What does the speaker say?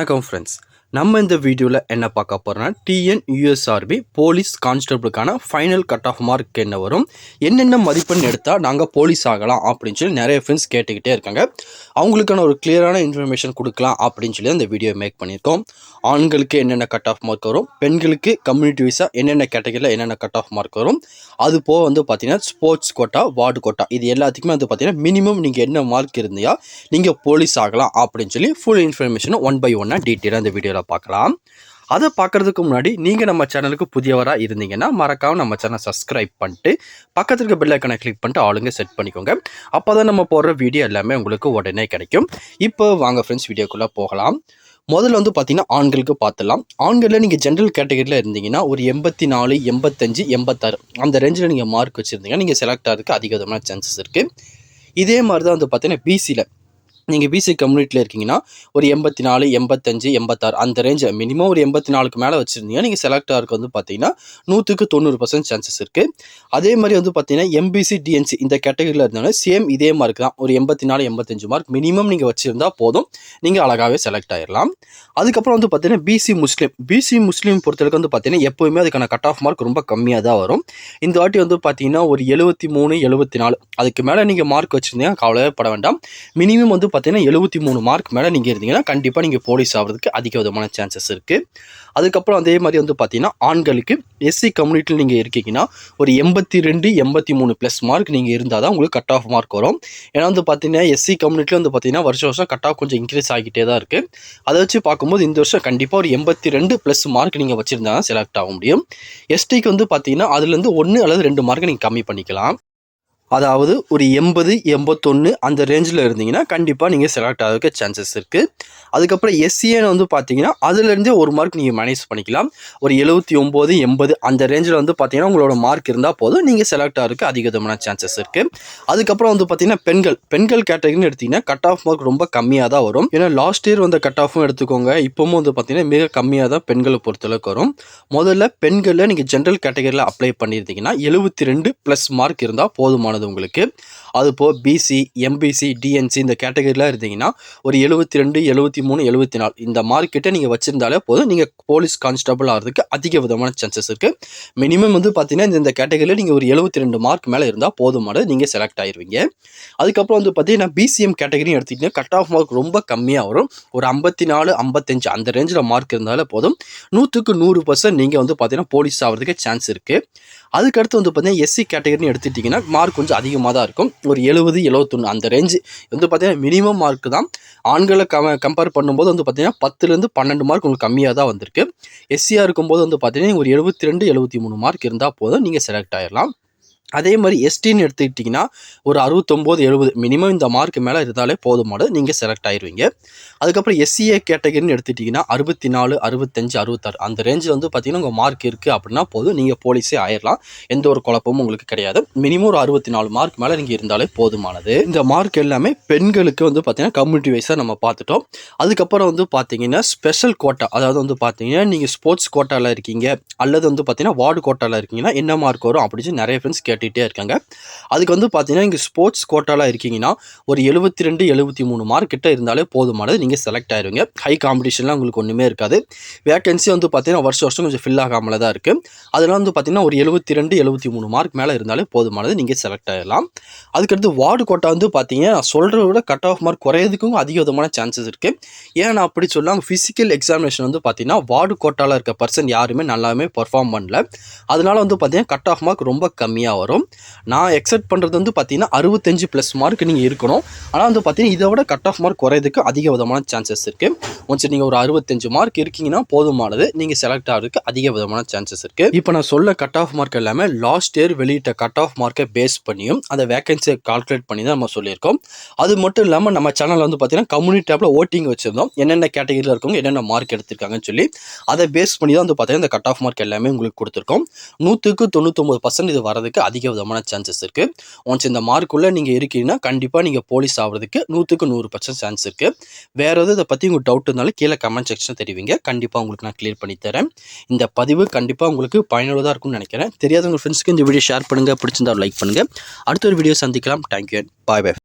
வணக்கம் ஃப்ரெண்ட்ஸ், நம்ம இந்த வீடியோவில் என்ன பார்க்க போகிறோம்னா டிஎன்யூஎஸ்ஆர்பி போலீஸ் கான்ஸ்டபிளுக்கான ஃபைனல் கட் ஆஃப் மார்க் என்ன வரும், என்னென்ன மதிப்பெண் எடுத்தால் நாங்கள் போலீஸ் ஆகலாம் அப்படின்னு சொல்லி நிறைய ஃப்ரெண்ட்ஸ் கேட்டுக்கிட்டே இருக்காங்க. அவங்களுக்கான ஒரு கிளியரான இன்ஃபர்மேஷன் கொடுக்கலாம் அப்படின்னு சொல்லி அந்த வீடியோ மேக் பண்ணியிருக்கோம். ஆண்களுக்கு என்னென்ன கட் ஆஃப் மார்க் வரும், பெண்களுக்கு கம்யூனிட்டி வைஸாக என்னென்ன கேட்டகரியில் என்னென்ன கட் ஆஃப் மார்க் வரும், அது போக வந்து பார்த்தீங்கன்னா ஸ்போர்ட்ஸ் கோட்டா, வார்டு கோட்டா, இது எல்லாத்துக்குமே வந்து பார்த்தீங்கன்னா மினிமம் நீங்கள் என்ன மார்க் இருந்தியா நீங்கள் போலீஸ் ஆகலாம் அப்படின்னு சொல்லி ஃபுல் இன்ஃபர்மேஷனை 1 by 1 டீட்டெயிலாக இந்த வீடியோவில் பார்க்கலாம். அதை பார்க்குறதுக்கு முன்னாடி நீங்கள் நம்ம சேனலுக்கு புதியவராக இருந்தீங்கன்னா மறக்காமல் நம்ம சேனல் சப்ஸ்கிரைப் பண்ணிட்டு பக்கத்தில் இருக்க பெல் ஐக்கானை கிளிக் பண்ணிட்டு ஆளுங்க செட் பண்ணிக்கோங்க. அப்போ தான் நம்ம போடுற வீடியோ எல்லாமே உங்களுக்கு உடனே கிடைக்கும். இப்போ வாங்க ஃப்ரெண்ட்ஸ் வீடியோக்குள்ளே போகலாம். முதல்ல வந்து பார்த்தீங்கன்னா ஆண்களுக்கு பார்த்துலாம். ஆண்களில் நீங்கள் ஜென்ரல் கேட்டகரியில் இருந்தீங்கன்னா ஒரு 84, 85, 86 அந்த ரேஞ்சில் நீங்கள் மார்க் வச்சுருந்தீங்கன்னா நீங்கள் செலக்ட் ஆகிறதுக்கு அதிக விதமான சான்சஸ் இருக்குது. இதே மாதிரி தான் வந்து பார்த்தீங்கன்னா பிசியில் நீங்கள் பிசி கம்யூனிட்டியில் இருக்கீங்கன்னா ஒரு 84, 85, 86 அந்த ரேஞ்சு மினிமம் ஒரு 84க்கு மேலே வச்சுருந்தீங்கன்னா நீங்கள் செலக்ட் ஆகிறதுக்கு வந்து பார்த்தீங்கன்னா 100க்கு 90% சான்சஸ் இருக்குது. அதே மாதிரி வந்து பார்த்தீங்கன்னா எம்பிசி டிஎன்சி இந்த கேட்டகரியில் இருந்தாலும் சேம் இதே மார்க் தான். ஒரு 84, 85 மார்க் மினிமம் நீங்கள் வச்சுருந்தா போதும், நீங்கள் அழகாகவே செலக்ட் ஆகிடலாம். அதுக்கப்புறம் வந்து பார்த்தீங்கன்னா பிசி முஸ்லீம் பொறுத்தவரைக்கும் வந்து பார்த்தீங்கன்னா எப்போவுமே அதுக்கான கட் ஆஃப் மார்க் ரொம்ப கம்மியாக தான் வரும். இந்த வாட்டி வந்து பார்த்தீங்கன்னா ஒரு 73, 74 அதுக்கு மேலே நீங்கள் மார்க் வச்சுருந்தீங்கன்னா கவலையே பட வேண்டாம். மினிமம் வந்து பார்த்தீங்கன்னா 73 மார்க் மேலே நீங்கள் இருந்தீங்கன்னா கண்டிப்பாக நீங்கள் போலீஸ் ஆகிறதுக்கு அதிக விதமான சான்சஸ் இருக்குது. அதுக்கப்புறம் அதே மாதிரி வந்து பார்த்தீங்கன்னா ஆண்களுக்கு எஸ்சி கம்யூனிட்டியில் நீங்கள் இருக்கீங்கன்னா ஒரு 82, 83 ப்ளஸ் மார்க் நீங்கள் இருந்தால் தான் உங்களுக்கு கட் ஆஃப் மார்க் வரும். ஏன்னா வந்து பார்த்தீங்கன்னா எஸ்சி கம்யூனிட்டியில் வந்து பார்த்தீங்கன்னா வருஷம் கட் ஆஃப் கொஞ்சம் இன்க்ரீஸ் ஆகிட்டே தான் இருக்குது. அதை வச்சு பார்க்கும்போது இந்த வருஷம் கண்டிப்பாக ஒரு 82 ப்ளஸ் மார்க் நீங்கள் வச்சுருந்தா தான் செலக்ட் ஆக முடியும். எஸ்டிக்கு வந்து பார்த்தீங்கன்னா அதுலேருந்து 1 அல்லது 2 மார்க் நீங்கள் கம்மி பண்ணிக்கலாம். அதாவது ஒரு 80, 81 அந்த ரேஞ்சில் இருந்தீங்கன்னா கண்டிப்பாக நீங்கள் செலக்ட் ஆகிறதுக்கு சான்சஸ் இருக்குது. அதுக்கப்புறம் எஸ்சிஏன்னு வந்து பார்த்தீங்கன்னா அதுலேருந்தே 1 மார்க் நீங்கள் மேனேஜ் பண்ணிக்கலாம். ஒரு 79, 80 அந்த ரேஞ்சில் வந்து பார்த்தீங்கன்னா உங்களோட மார்க் இருந்தால் போதும், நீங்கள் செலக்ட் ஆகிறதுக்கு அதிக விதமான சான்சஸ் இருக்குது. அதுக்கப்புறம் வந்து பார்த்தீங்கன்னா பெண்கள் கேட்டகரின்னு எடுத்திங்கன்னா கட் ஆஃப் மார்க் ரொம்ப கம்மியாக தான் வரும். ஏன்னா லாஸ்ட் இயர் வந்த கட் ஆஃபும் எடுத்துக்கோங்க, இப்போவும் வந்து பார்த்தீங்கன்னா மிக கம்மியாக தான் பெண்களை பொறுத்தளவுக்கு வரும். முதல்ல பெண்களில் நீங்கள் ஜென்ரல் கேட்டகரியில் அப்ளை பண்ணியிருந்தீங்கன்னா 72 ப்ளஸ் மார்க் இருந்தால் போதுமானது உங்களுக்கு. அது போக பிசி, எம்பிசி, டிஎன்சி இந்த கேட்டகரியில் இருந்தீங்கன்னா ஒரு 72, 73, 74 இந்த மார்க் கிட்ட நீங்கள் வச்சிருந்தாலே போதும், நீங்கள் போலீஸ் கான்ஸ்டபிள் ஆகிறதுக்கு அதிக விதமான சான்சஸ் இருக்குது. மினிமம் வந்து பார்த்தீங்கன்னா இந்த கேட்டகரியில் நீங்கள் ஒரு 72 மார்க் மேலே இருந்தால் போதுமானது, நீங்கள் செலக்ட் ஆயிடுவீங்க. அதுக்கப்புறம் வந்து பார்த்தீங்கன்னா பிசிஎம் கேட்டகரி எடுத்துக்கிட்டிங்கன்னா கட் ஆஃப் மார்க் ரொம்ப கம்மியாக வரும். ஒரு 54, 55 அந்த ரேஞ்சில் மார்க் இருந்தாலே போதும், 100க்கு 100% நீங்கள் வந்து பார்த்தீங்கன்னா போலீஸ் ஆகிறதுக்கு சான்ஸ் இருக்குது. அதுக்கடுத்து வந்து பார்த்தீங்கன்னா எஸ்சி கேட்டகரின்னு எடுத்துட்டிங்கன்னா மார்க் கொஞ்சம் அதிகமாக தான் இருக்கும். ஒரு 70, 71 அந்த ரேஞ்சு வந்து பார்த்தீங்கன்னா மினிமம் மார்க் தான். ஆண்களை கம்பேர் பண்ணும்போது வந்து பார்த்தீங்கன்னா 10லேருந்து 12 மார்க் உங்களுக்கு கம்மியாக தான் வந்திருக்கு. எஸ்சியாக இருக்கும்போது வந்து பார்த்தீங்கன்னா ஒரு 72, 73 மார்க் இருந்தால் போதும், நீங்கள் செலக்ட் ஆகிடலாம். அதே மாதிரி எஸ்டின்னு எடுத்துக்கிட்டிங்கன்னா ஒரு 69, 70 மினிமம் இந்த மார்க் மேலே இருந்தாலே போதுமானது, நீங்கள் செலக்ட் ஆயிடுவீங்க. அதுக்கப்புறம் எஸ்சிஏ கேட்டகரின்னு எடுத்துக்கிட்டிங்கன்னா 64, 65, 66 அந்த ரேஞ்சில் வந்து பார்த்தீங்கன்னா உங்கள் மார்க் இருக்குது அப்படின்னா போதும், நீங்கள் போலீஸே ஆயிடலாம். எந்த ஒரு குழப்பமும் உங்களுக்கு கிடையாது. மினிமம் ஒரு 64 மார்க் மேலே நீங்கள் இருந்தாலே போதுமானது. இந்த மார்க் எல்லாமே பெண்களுக்கு வந்து பார்த்தீங்கன்னா கம்யூனிட்டி வைஸாக நம்ம பார்த்துட்டோம். அதுக்கப்புறம் வந்து பார்த்தீங்கன்னா ஸ்பெஷல் கோட்டா, அதாவது வந்து பார்த்தீங்கன்னா நீங்கள் ஸ்போர்ட்ஸ் கோட்டாவில் இருக்கீங்க அல்லது வந்து பார்த்தீங்கன்னா வார்டு கோட்டாவில் இருக்கீங்கன்னா என்ன மார்க் வரும் அப்படின்னு நிறைய ஃப்ரெண்ட்ஸ் கேட்டுகிட்டே இருக்காங்க. அதுக்கு வந்து பார்த்தீங்கன்னா இங்கே ஸ்போர்ட்ஸ் கோட்டாவில் இருக்கீங்கன்னா ஒரு 72, 73 மார்க் கிட்ட இருந்தாலே போதுமானது, நீங்கள் செலக்ட் ஆயிடுவீங்க. ஹை காம்படிஷன்லாம் உங்களுக்கு ஒன்றுமே இருக்காது. வேகன்சி வந்து பார்த்தீங்கன்னா வருஷம் கொஞ்சம் ஃபில் ஆகாமல தான் இருக்குது. அதனால் வந்து பார்த்தீங்கன்னா ஒரு 72, 73 மார்க் மேலே இருந்தாலே போதுமானது, நீங்கள் செலக்ட் ஆகிடலாம். அதுக்கடுத்து வார்டு கோட்டா வந்து பார்த்தீங்கன்னா நான் சொல்கிறத விட கட் ஆஃப் மார்க் குறையிறதுக்கும் அதிக விதமான சான்சஸ் இருக்குது. ஏன் நான் அப்படி சொல்லாங்க, ஃபிசிக்கல் எக்ஸாமினேஷன் வந்து பார்த்தீங்கன்னா வார்டு கோட்டாவில் இருக்க பர்சன் யாருமே நல்லாவே பர்ஃபார்ம் பண்ணல. அதனால வந்து பார்த்தீங்கன்னா கட் ஆஃப் மார்க் ரொம்ப கம்மியாக வரும். நான் எக்ஸ்பெக்ட் பண்ணுறது வந்து பார்த்தீங்கன்னா 65 ப்ளஸ் மார்க் நீங்கள் இருக்கணும். ஆனால் வந்து பார்த்தீங்கன்னா இதை விட கட் ஆஃப் மார்க் குறையிறதுக்கு அதிக விதமான சான்சஸ் இருக்குது. ஒன்ஸ் நீங்கள் ஒரு 65 மார்க் இருக்கீங்கன்னா போதுமானது, நீங்கள் செலக்ட் ஆகிறதுக்கு அதிக விதமான சான்சஸ் இருக்குது. இப்போ நான் சொல்ல கட் ஆஃப் மார்க் எல்லாமே லாஸ்ட் இயர் வெளியிட்ட கட் ஆஃப் மார்க்கை பேஸ் பண்ணியும் அந்த வேகன்சியை கால்குலேட் பண்ணி தான் நம்ம சொல்லியிருக்கோம். அது மட்டும் இல்லாமல் நம்ம சேனலில் வந்து பார்த்தீங்கன்னா கம்யூனிட்டி டேப்பில் ஓட்டிங் வச்சுருந்தோம், என்னென்ன கேட்டகரியில் இருக்கவங்க என்னென்ன மார்க் எடுத்திருக்காங்கன்னு சொல்லி. அதை பேஸ் பண்ணி தான் வந்து பார்த்தீங்கன்னா இந்த கட் ஆஃப் மார்க் எல்லாமே உங்களுக்கு கொடுத்துருக்கோம். 100க்கு 99% இது வரதுக்கு அதிக விதமான சான்சஸ் இருக்குது. ஒன்ஸ் இந்த மார்க்குள்ளே நீங்கள் இருக்கீங்கன்னா கண்டிப்பாக நீங்கள் போலீஸ் ஆகிறதுக்கு 100க்கு 100% சான்ஸ் இருக்குது. வேறு எதாவது இதை பற்றி உங்களுக்கு டவுட் இருந்தாலும் கீழே கமெண்ட் செக்ஷன் தெரிவிங்க, கண்டிப்பாக உங்களுக்கு நான் கிளியர் பண்ணி தரேன். இந்த பதிவு கண்டிப்பாக உங்களுக்கு பயனுள்ளதாக இருக்கும்னு நினைக்கிறேன். தெரியாத உங்கள் ஃப்ரெண்ட்ஸ்க்கு இந்த வீடியோ ஷேர் பண்ணுங்கள், பிடிச்சிருந்தா லைக் பண்ணுங்கள். அடுத்த ஒரு வீடியோ சந்திக்கலாம். தேங்க்யூ, பாய் பாய்.